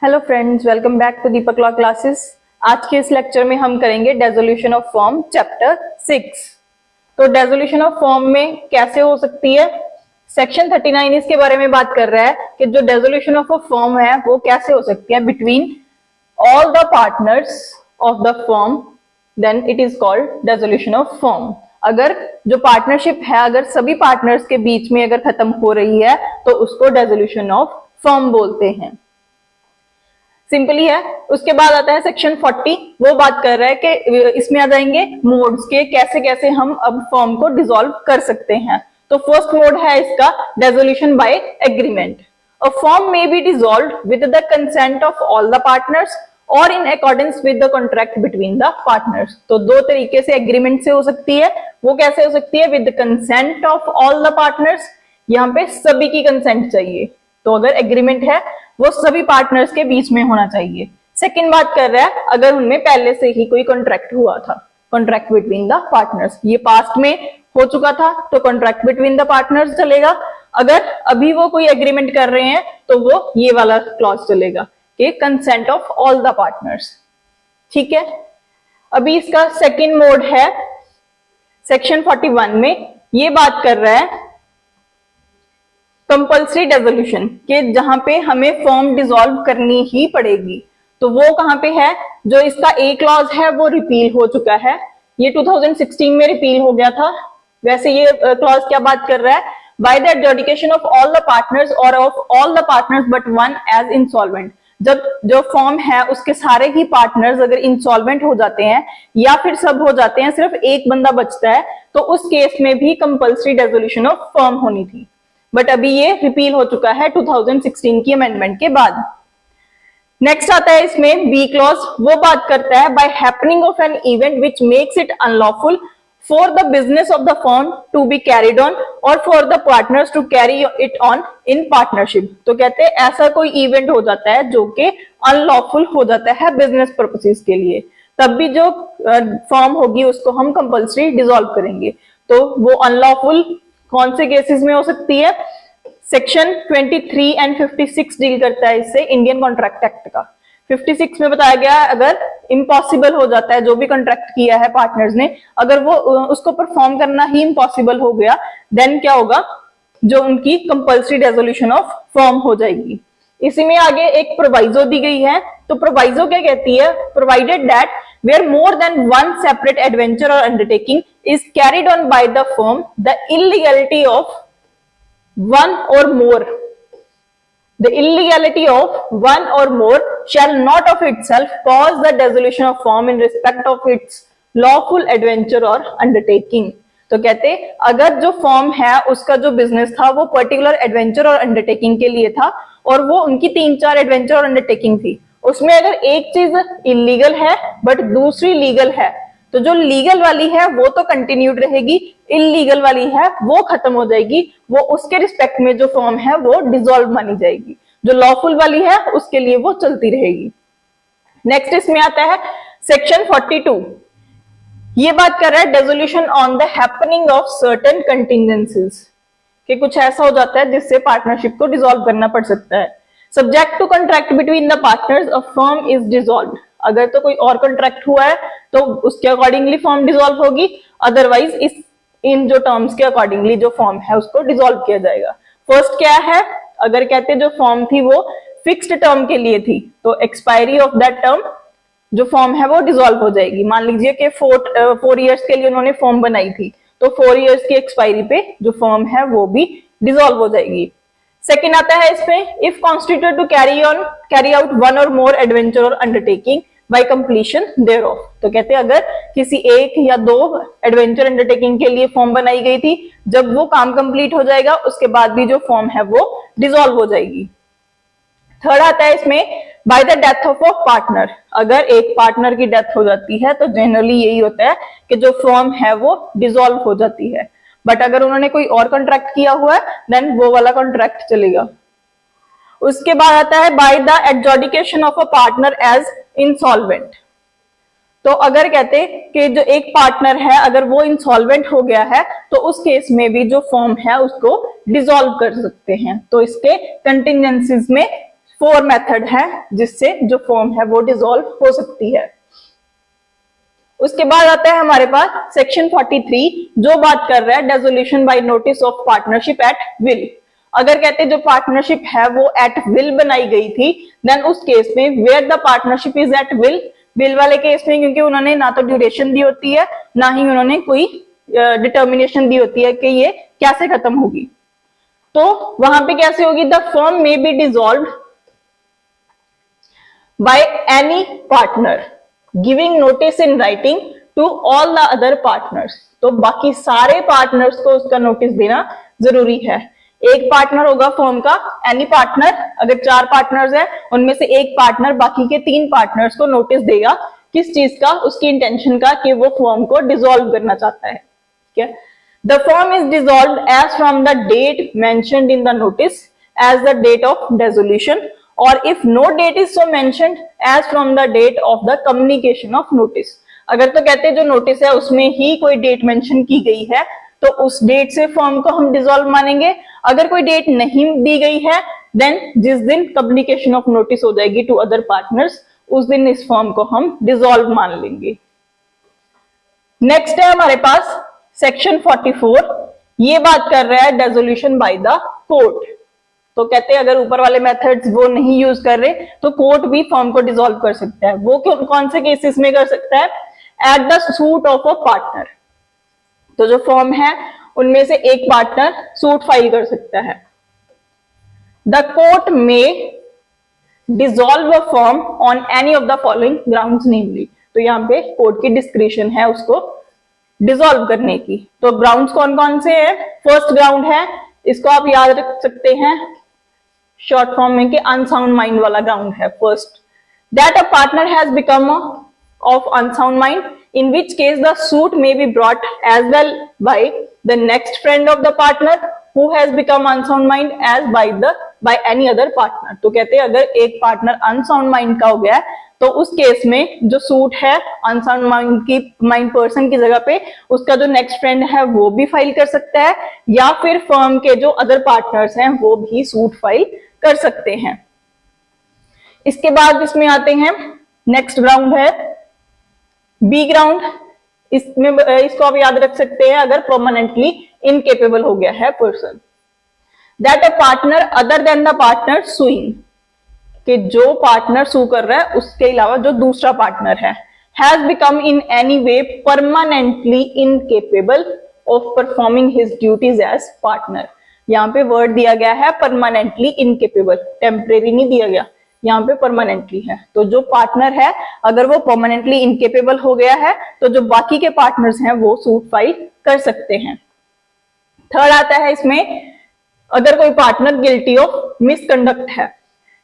Hello friends, welcome back to Deepak law classes. आज के इस लेक्चर में हम करेंगे डेसोल्यूशन ऑफ फॉर्म चैप्टर 6। तो डेसोल्यूशन ऑफ फॉर्म में कैसे हो सकती है, सेक्शन 39 इसके बारे में बात कर रहा है कि जो डेसोल्यूशन ऑफ अ फॉर्म है वो कैसे हो सकती है between all the partners of the firm, then it is called dissolution of firm. अगर जो पार्टनरशिप है अगर सभी पार्टनर्स के बीच में अगर खत्म हो रही है तो उसको डेसोल्यूशन ऑफ फॉर्म बोलते हैं। सिंपली है। उसके बाद आता है सेक्शन 40, वो बात कर रहा है कि इसमें आ जाएंगे मोड्स के, कैसे कैसे हम अब फॉर्म को डिसॉल्व कर सकते हैं। तो फर्स्ट मोड है इसका dissolution by agreement. A firm may be dissolved with the consent of all the partners or in accordance with the contract between the partners. तो दो तरीके से एग्रीमेंट से हो सकती है। वो कैसे हो सकती है? With consent of all the partners, यहाँ पे सभी की कंसेंट चाहिए। तो अगर एग्रीमेंट है वो सभी पार्टनर्स के बीच में होना चाहिए। सेकंड बात कर रहा है अगर उनमें पहले से ही कोई कॉन्ट्रैक्ट हुआ था, कॉन्ट्रैक्ट बिटवीन द पार्टनर्स। ये पास्ट में हो चुका था तो कॉन्ट्रैक्ट बिटवीन द पार्टनर्स चलेगा। अगर अभी वो कोई एग्रीमेंट कर रहे हैं तो वो ये वाला क्लॉज चलेगा कि consent of all the partners. ठीक है। अभी इसका सेकंड मोड है सेक्शन 41 में, ये बात कर रहा है कंपल्सरी डेसोल्यूशन के, जहां पे हमें फॉर्म डिसॉल्व करनी ही पड़ेगी। तो वो कहां पे है? जो इसका ए क्लॉज है वो रिपील हो चुका है, ये 2016 में रिपील हो गया था। वैसे ये क्लॉज क्या बात कर रहा है? By the adjudication of all the partners or of all the partners but one as insolvent. जब जो फॉर्म है उसके सारे ही पार्टनर्स अगर इंसॉल्वेंट हो जाते हैं या फिर सब हो जाते हैं, सिर्फ एक बंदा बचता है, तो उस केस में भी कंपल्सरी डेसोल्यूशन ऑफ फॉर्म होनी थी। बट अभी ये रिपील हो चुका है 2016 की अमेंडमेंट के बाद। नेक्स्ट आता है इसमें बी क्लॉज, वो बात करता है by happening of an event which makes it unlawful for the business of the firm to be carried on or for the partners to carry it on in partnership. तो कहते हैं ऐसा कोई event हो जाता है जो कि अनलॉफुल हो जाता है बिजनेस पर्पसेस के लिए, तब भी जो फॉर्म होगी उसको हम कंपल्सरी डिसॉल्व करेंगे। तो वो अनलॉफुल कौन से केसेस में हो सकती है? सेक्शन 23 एंड 56 डील करता है इससे, इंडियन कॉन्ट्रैक्ट एक्ट का। 56 में बताया गया है अगर इम्पॉसिबल हो जाता है, जो भी कॉन्ट्रैक्ट किया है पार्टनर्स ने, अगर वो उसको परफॉर्म करना ही इम्पॉसिबल हो गया, देन क्या होगा? जो उनकी कंपल्सरी डेसोल्यूशन ऑफ फॉर्म हो जाएगी। इसी में आगे एक प्रोवाइजो दी गई है। तो प्रोवाइजो क्या कहती है? Provided that where more than one separate adventure or undertaking is carried on by the firm, the illegality of one or more shall not of itself cause the dissolution of firm in respect of its lawful adventure or undertaking। तो कहते अगर जो form है उसका जो business था वो particular adventure और अंडरटेकिंग के लिए था और वो उनकी 3-4 एडवेंचर और अंडरटेकिंग थी, उसमें अगर एक चीज इलीगल है बट दूसरी लीगल है तो जो लीगल वाली है वो तो कंटिन्यूड रहेगी, इलीगल वाली है वो खत्म हो जाएगी, वो उसके रिस्पेक्ट में जो फॉर्म है वो डिसॉल्व मानी जाएगी। जो लॉफुल वाली है उसके लिए वो चलती रहेगी। नेक्स्ट इसमें आता है सेक्शन 42, ये बात कर रहा है dissolution on the happening of certain contingencies, कि कुछ ऐसा हो जाता है जिससे पार्टनरशिप को डिसॉल्व करना पड़ सकता है। Subject to contract between the partners a firm is dissolved. अगर तो कोई और कॉन्ट्रैक्ट हुआ है तो उसके अकॉर्डिंगली फर्म डिसॉल्व होगी, अदरवाइज इन जो टर्म्स के अकॉर्डिंगली जो फर्म है उसको डिसॉल्व किया जाएगा। फर्स्ट क्या है? अगर कहते जो फर्म थी वो फिक्स्ड टर्म के लिए थी तो एक्सपायरी ऑफ दैट टर्म जो फर्म है वो डिसॉल्व हो जाएगी। मान लीजिए कि 4 इयर्स के लिए उन्होंने फर्म बनाई थी तो 4 इयर्स की एक्सपायरी पे जो फर्म है वो भी डिसॉल्व हो जाएगी। सेकेंड आता है इसमें if constituted to carry out one और मोर एडवेंचर और अंडरटेकिंग बाय कंप्लीशन देयरऑफ। तो कहते हैं अगर किसी एक या 2 एडवेंचर अंडरटेकिंग के लिए फॉर्म बनाई गई थी, जब वो काम कंप्लीट हो जाएगा उसके बाद भी जो फॉर्म है वो डिसॉल्व हो जाएगी। थर्ड आता है इसमें by the death of a partner. अगर एक पार्टनर की डेथ हो जाती है तो जनरली यही होता है कि जो फॉर्म है वो डिसॉल्व हो जाती है, बट अगर उन्होंने कोई और कॉन्ट्रैक्ट किया हुआ है देन वो वाला कॉन्ट्रैक्ट चलेगा। उसके बाद आता है by the adjudication of a partner as insolvent. तो अगर कहते कि जो एक पार्टनर है अगर वो इंसॉल्वेंट हो गया है तो उस केस में भी जो फॉर्म है उसको डिसॉल्व कर सकते हैं। तो इसके कंटिजेंसीज में 4 मेथड है जिससे जो फर्म है वो डिसॉल्व हो सकती है। उसके बाद आता है हमारे पास सेक्शन 43 जो बात कर रहा है dissolution by notice of partnership at will. अगर कहते हैं जो पार्टनरशिप है वो एट विल बनाई गई थी, देन उस केस में where the partnership is at will, will वाले केस में क्योंकि उन्होंने ना तो ड्यूरेशन दी होती है ना ही उन्होंने कोई डिटर्मिनेशन दी होती है कि ये कैसे खत्म होगी, तो वहां पे कैसे होगी, the firm may be dissolve by any partner giving notice in writing to all the other partners. तो बाकी सारे पार्टनर्स को उसका नोटिस देना जरूरी है। एक पार्टनर होगा फर्म का, एनी पार्टनर, अगर 4 पार्टनर्स है उनमें से एक पार्टनर बाकी के 3 पार्टनर्स को नोटिस देगा किस चीज का, उसकी इंटेंशन का कि वो फर्म को डिसॉल्व करना चाहता है। ठीक है, the firm is dissolved as from the date mentioned in the notice as the date of dissolution, और if no date is so mentioned as from the date of the communication of notice. अगर तो कहते हैं जो notice है उसमें ही कोई date mention की गई है तो उस डेट से फर्म को हम डिसॉल्व मानेंगे। अगर कोई डेट नहीं दी गई है देन जिस दिन कम्युनिकेशन ऑफ नोटिस हो जाएगी टू अदर पार्टनर्स उस दिन इस फर्म को हम डिसॉल्व मान लेंगे। नेक्स्ट है हमारे पास सेक्शन 44, ये बात कर रहा है डिसोल्यूशन बाय द कोर्ट। तो कहते हैं अगर ऊपर वाले मेथड्स वो नहीं यूज कर रहे तो कोर्ट भी फर्म को डिसॉल्व कर सकता है। वो कौन से केसेस में कर सकता है, at the suit of a partner. तो जो फर्म है उनमें से एक पार्टनर सूट फाइल कर सकता है। द कोर्ट में dissolve a firm on any of the following grounds namely. तो यहाँ पे कोर्ट की डिस्क्रिप्शन है उसको डिसॉल्व करने की। तो ग्राउंड्स कौन कौन से हैं, फर्स्ट ग्राउंड है, इसको आप याद रख सकते हैं शॉर्ट फॉर्म में कि अनसाउंड माइंड वाला ग्राउंड है first, that a partner has become of unsound mind in which case the suit may be brought as well by the next friend of the partner who has become unsound mind as by any other partner। तो कहते हैं अगर एक partner unsound mind का हो गया है तो उस केस में जो सूट है अनसाउंड माइंड पर्सन की जगह पे उसका जो नेक्स्ट फ्रेंड है वो भी फाइल कर सकता है, या फिर फर्म के जो अदर पार्टनर्स हैं वो भी सूट फाइल कर सकते हैं। इसके बाद इसमें आते हैं नेक्स्ट ग्राउंड है बी ग्राउंड। इसमें इसको आप याद रख सकते हैं अगर परमानेंटली इनकेपेबल हो गया है person, that a partner other than the partner sewing, कि जो पार्टनर सू कर रहा है उसके अलावा जो दूसरा पार्टनर है, has become in any way permanently incapable of performing his duties as partner. यहाँ पे वर्ड दिया गया है परमानेंटली इनकेपेबल, टेम्परेरी नहीं दिया गया, यहाँ पे परमानेंटली है। तो जो पार्टनर है अगर वो परमानेंटली इनकेपेबल हो गया है तो जो बाकी के पार्टनर्स हैं वो सूट फाइल कर सकते हैं। थर्ड आता है इसमें अगर कोई पार्टनर गिल्टी ऑफ मिसकंडक्ट है,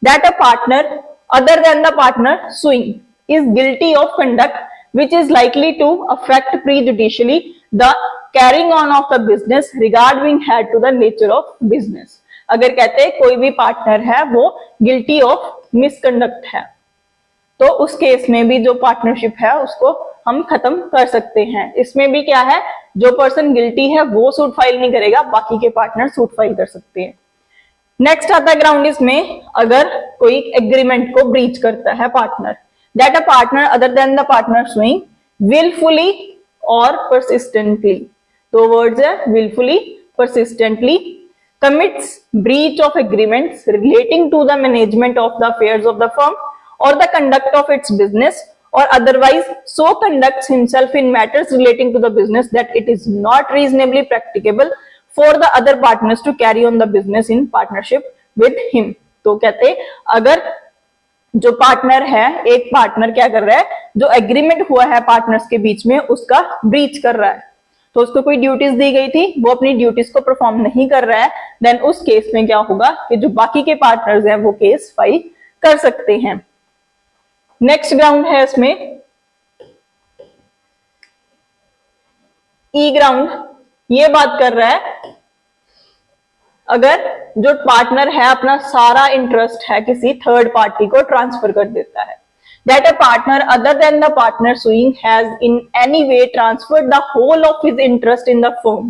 that a partner other than the partner suing is guilty of conduct which is likely to affect prejudicially the carrying on of the business regarding had to the nature of business. अगर कहते हैं कोई भी partner है वो guilty of misconduct है तो उस केस में भी जो पार्टनरशिप है उसको हम खत्म कर सकते हैं। इसमें भी क्या है, जो पर्सन गिल्टी है वो सूट फाइल नहीं करेगा, बाकी के पार्टनर सूट फाइल कर सकते हैं। नेक्स्ट आता है ग्राउंड इसमें अगर कोई एग्रीमेंट को ब्रीच करता है partner, that a partner other than the partner sewing wilfully और परसिस्टेंटली। तो वर्ड्स है wilfully, persistently commits breach of agreements relating to the management of the affairs of the firm or the conduct of its business or otherwise so conducts himself in matters relating to the business that it is not reasonably practicable for the other partners to carry on the business in partnership with him। तो कहते अगर जो partner है, एक partner क्या कर रहा है, जो एग्रीमेंट हुआ है पार्टनर्स के बीच में उसका ब्रीच कर रहा है, तो उसको कोई ड्यूटीज दी गई थी वो अपनी ड्यूटीज को परफॉर्म नहीं कर रहा है, देन उस केस में क्या होगा कि जो बाकी के पार्टनर्स हैं वो केस फाइल कर सकते हैं। नेक्स्ट ग्राउंड है इसमें ई ग्राउंड, ये बात कर रहा है अगर जो पार्टनर है अपना सारा इंटरेस्ट है किसी थर्ड पार्टी को ट्रांसफर कर देता है, that a partner other than the partner suing has in any way transferred the whole of his interest in the firm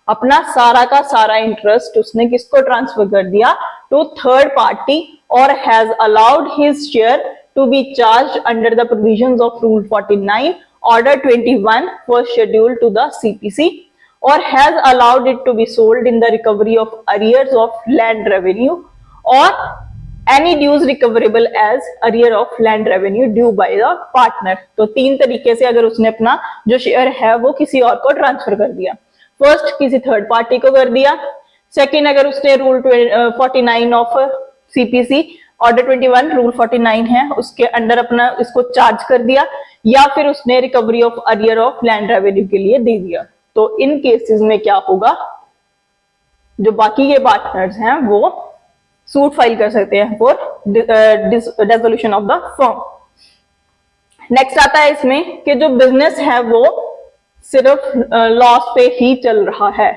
अपना सारा का सारा इंटरेस्ट उसने किसको ट्रांसफर कर दिया, टू थर्ड पार्टी, और has allowed his share to be charge under the provisions of rule 49 order 21 was scheduled to the CPC, or has allowed it to be sold in the recovery of arrears of land revenue or any dues recoverable as arrear of land revenue due by the partner। तो तीन तरीके से अगर उसने अपना जो share है वो किसी और को ट्रांसफर कर दिया, फर्स्ट किसी थर्ड पार्टी को कर दिया, सेकेंड अगर उसने rule 49 of CPC order 21 rule 49 है उसके अंडर अपना इसको चार्ज कर दिया, या फिर उसने recovery of arrear of land revenue के लिए दे दिया। तो इन केसेस में क्या होगा, जो बाकी के पार्टनर्स हैं वो सूट फाइल कर सकते हैं for dissolution of the firm. Next आता है इसमें कि जो बिजनेस है वो सिर्फ लॉस पे ही चल रहा है,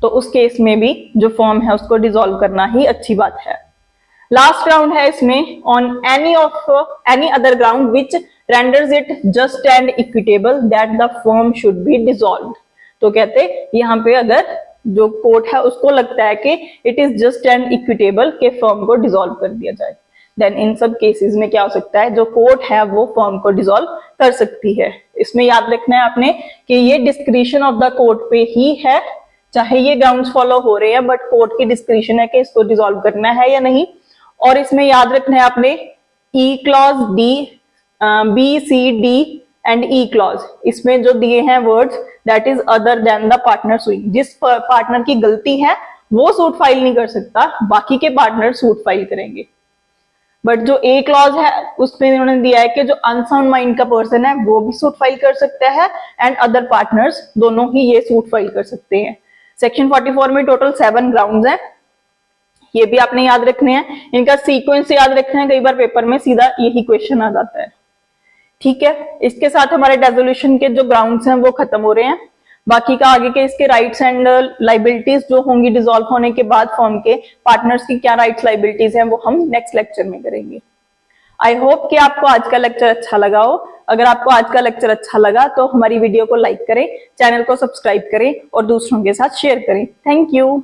तो उस केस में भी जो फर्म है उसको डिसॉल्व करना ही अच्छी बात है। लास्ट राउंड है इसमें on any other ground which renders it just and equitable that the firm should be dissolved. तो कहते यहाँ पे अगर जो कोर्ट है उसको लगता है कि it is just and equitable के फर्म को डिसॉल्व कर दिया जाए, देन इन सब केसेस में क्या हो सकता है, जो कोर्ट है वो फर्म को डिसॉल्व कर सकती है। इसमें याद रखना है आपने कि ये डिस्क्रिशन ऑफ द कोर्ट पे ही है, चाहे ये ग्राउंड्स फॉलो हो रहे हैं बट कोर्ट की डिस्क्रिशन है कि इसको डिसॉल्व करना है या नहीं। और इसमें याद रखना है आपने E clause D, B C D and E clause, इसमें जो दिए हैं words that is other than the partner suing, जिस पार्टनर की गलती है वो सूट फाइल नहीं कर सकता, बाकी के पार्टनर सूट फाइल करेंगे। बट जो ए क्लॉज है उसमें उन्होंने दिया है कि जो अनसाउंड माइंड का पर्सन है वो भी सूट फाइल कर सकता है एंड अदर पार्टनर्स दोनों ही ये सूट फाइल कर सकते हैं। सेक्शन 44 में टोटल 7 ग्राउंड्स हैं, ये भी आपने याद रखने हैं, इनका सीक्वेंस याद रखना है, कई बार पेपर में सीधा यही क्वेश्चन आ जाता है। ठीक है, इसके साथ हमारे डेसोल्यूशन के जो ग्राउंड्स हैं वो खत्म हो रहे हैं। बाकी का आगे के इसके राइट्स एंड लाइबिलिटीज जो होंगी डिसॉल्व होने के बाद फर्म के पार्टनर्स की क्या राइट्स लाइबिलिटीज हैं वो हम नेक्स्ट लेक्चर में करेंगे। आई होप कि आपको आज का लेक्चर अच्छा लगा हो। अगर आपको आज का लेक्चर अच्छा लगा तो हमारी वीडियो को लाइक करें, चैनल को सब्सक्राइब करें और दूसरों के साथ शेयर करें। Thank you.